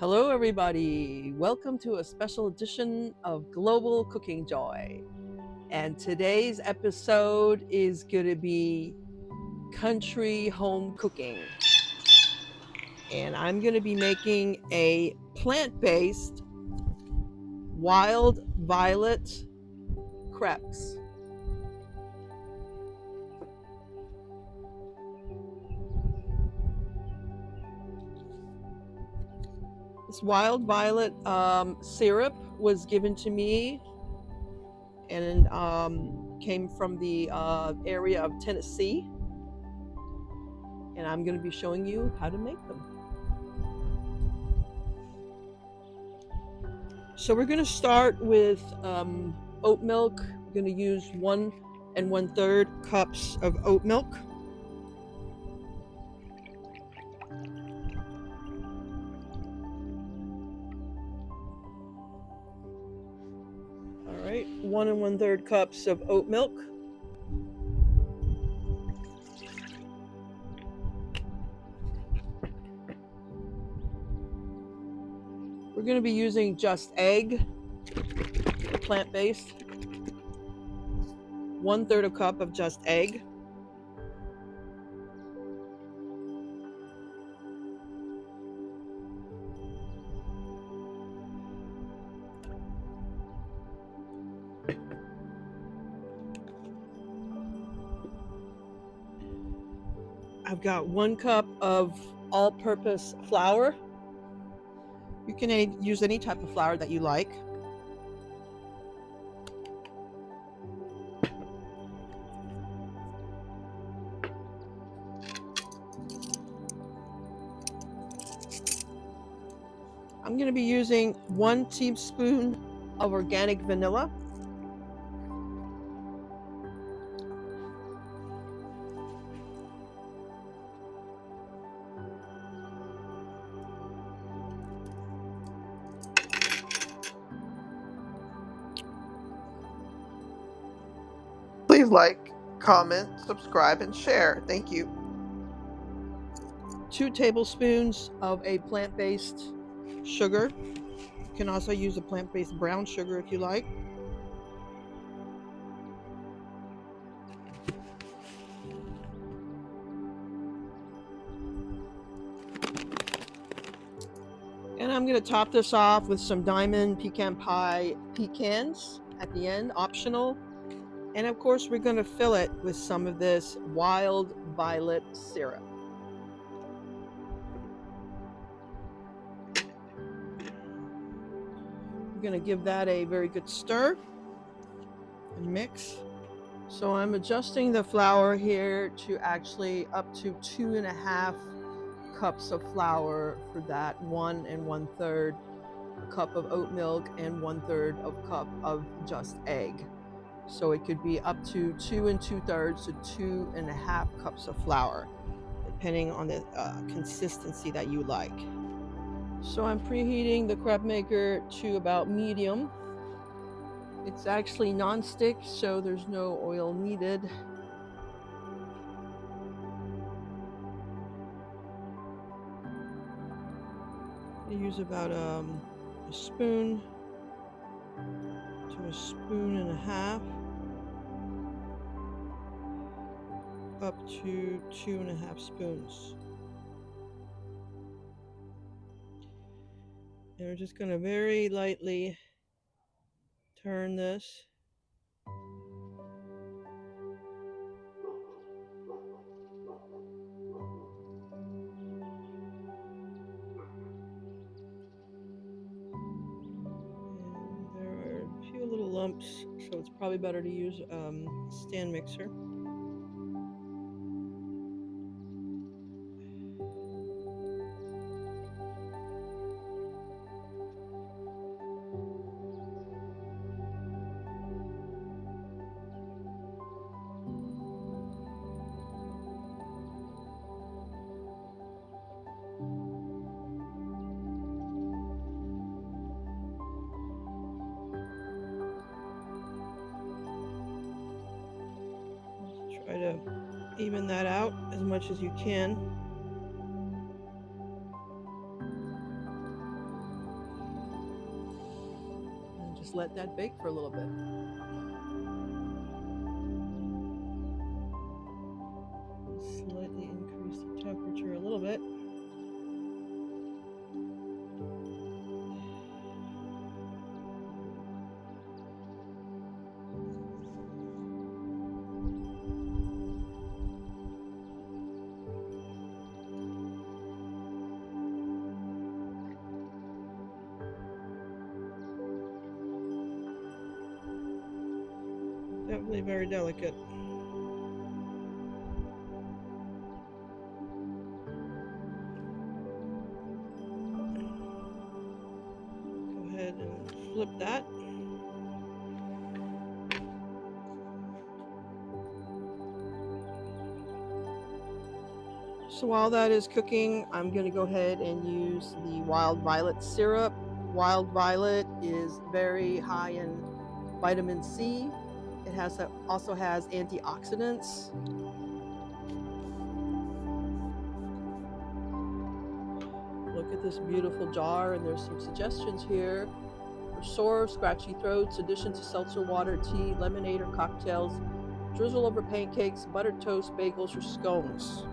Hello, everybody. Welcome to a special edition of Global Cooking Joy. And today's episode is going to be country home cooking. And I'm going to be making a plant-based wild violet crepes. This wild violet syrup was given to me and came from the area of Tennessee. And I'm going to be showing you how to make them. So we're going to start with oat milk. We're going to use 1 1/3 cups of oat milk. All right, 1 1/3 cups of oat milk. We're going to be using just egg, plant-based. 1/3 cup of just egg. I've got 1 cup of all-purpose flour. You can use any type of flour that you like. I'm going to be using 1 teaspoon of organic vanilla. Please like, comment, subscribe, and share. Thank you. 2 tablespoons of a plant-based sugar. You can also use a plant-based brown sugar if you like. And I'm going to top this off with some Diamond Pecan Pie pecans at the end, optional. And of course, we're going to fill it with some of this wild violet syrup. We're going to give that a very good stir and mix. So I'm adjusting the flour here to actually up to 2.5 cups of flour for that 1 1/3 cup of oat milk and 1/3 of cup of just egg. So it could be up to 2 2/3 to 2.5 cups of flour, depending on the consistency that you like. So I'm preheating the crepe maker to about medium. It's actually non-stick, so there's no oil needed. I use about a spoon to a spoon and a half, up to 2.5 spoons. And we're just going to very lightly turn this. Little lumps, so it's probably better to use a stand mixer. Try to even that out as much as you can. just let that bake for a little bit. Slightly increase the temperature a little bit. Definitely very delicate. Go ahead and flip that. So while that is cooking, I'm going to go ahead and use the wild violet syrup. Wild violet is very high in vitamin C. It also has antioxidants. Look at this beautiful jar, and there's some suggestions here for sore, scratchy throats, addition to seltzer water, tea, lemonade, or cocktails. Drizzle over pancakes, buttered toast, bagels, or scones.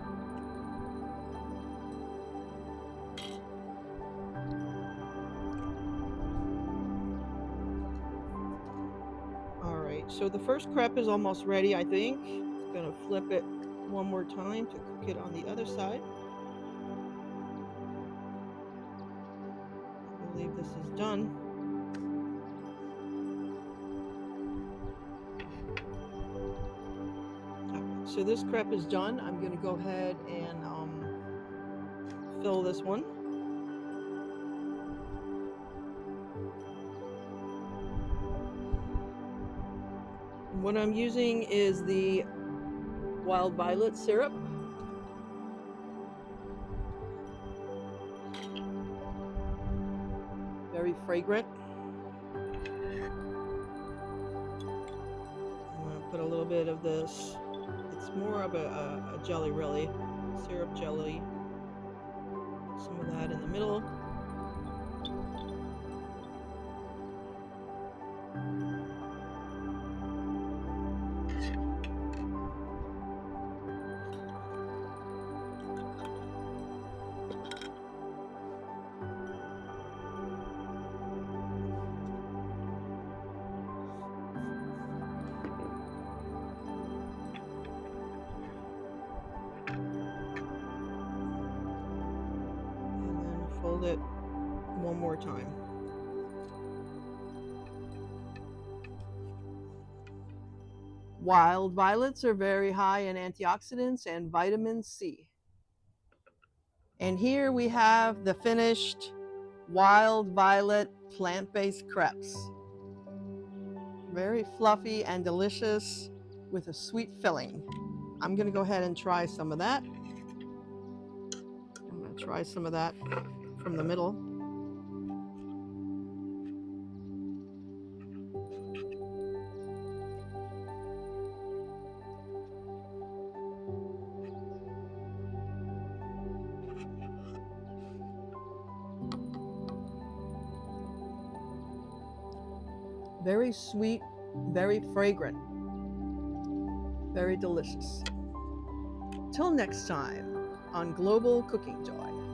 Alright, so the first crepe is almost ready, I think. I'm going to flip it one more time to cook it on the other side. I believe this is done. So this crepe is done. I'm going to go ahead and fill this one. And what I'm using is the wild violet syrup. Very fragrant. I'm going to put a little bit of this. It's more of a jelly, really. Syrup jelly. Put some of that in the middle. Fold it one more time. Wild violets are very high in antioxidants and vitamin C. And here we have the finished wild violet plant-based crepes. Very fluffy and delicious with a sweet filling. I'm going to go ahead and try some of that. I'm going to try some of that from the middle. Very sweet, very fragrant, very delicious. Till next time on Global Cooking Joy.